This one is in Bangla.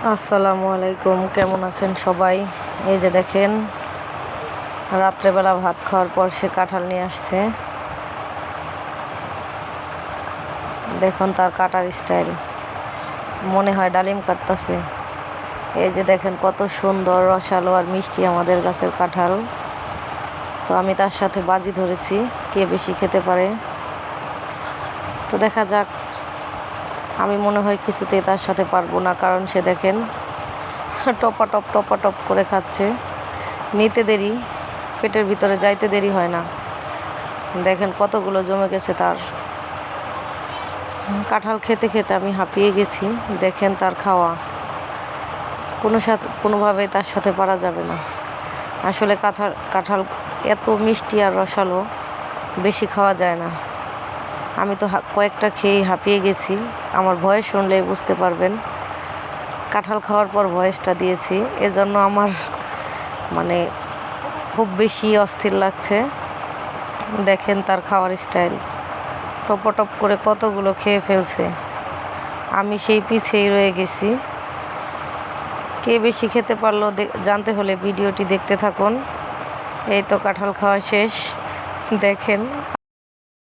আসসালামু আলাইকুম, কেমন আছেন সবাই? এই যে দেখেন, রাত্রেবেলা ভাত খাওয়ার পর সে কাঁঠাল নিয়ে আসছে। দেখুন তার কাটার স্টাইল, মনে হয় ডালিম কাটতেছে। এই যে দেখেন কত সুন্দর রসালো আর মিষ্টি আমাদের গাছের কাঁঠাল। তো আমি তার সাথে বাজি ধরেছি কে বেশি খেতে পারে। তো দেখা যাক। আমি মনে হয় কিছুতেই তার সাথে পারবো না, কারণ সে দেখেন টপাটপ করে খাচ্ছে। নিতে দেরি, পেটের ভিতরে যাইতে দেরি হয় না। দেখেন কতগুলো জমে গেছে তার। কাঁঠাল খেতে খেতে আমি হাঁপিয়ে গেছি। দেখেন তার খাওয়া, কোনোভাবেই তার সাথে পারা যাবে না। আসলে কাঁঠাল এত মিষ্টি আর রসালো, বেশি খাওয়া যায় না। আমি তো কয়েকটা খেয়েই হাঁপিয়ে গেছি। আমার ভয়েস শুনলেই বুঝতে পারবেন। কাঁঠাল খাওয়ার পর ভয়েসটা দিয়েছি, এজন্য আমার মানে খুব বেশি অস্থির লাগছে। দেখেন তার খাওয়ার স্টাইল, টপটপ করে কতগুলো খেয়ে ফেলছে। আমি সেই পিছেই রয়ে গেছি। কে বেশি খেতে পারলো জানতে হলে ভিডিওটি দেখতে থাকুন। এই তো কাঁঠাল খাওয়া শেষ। দেখেন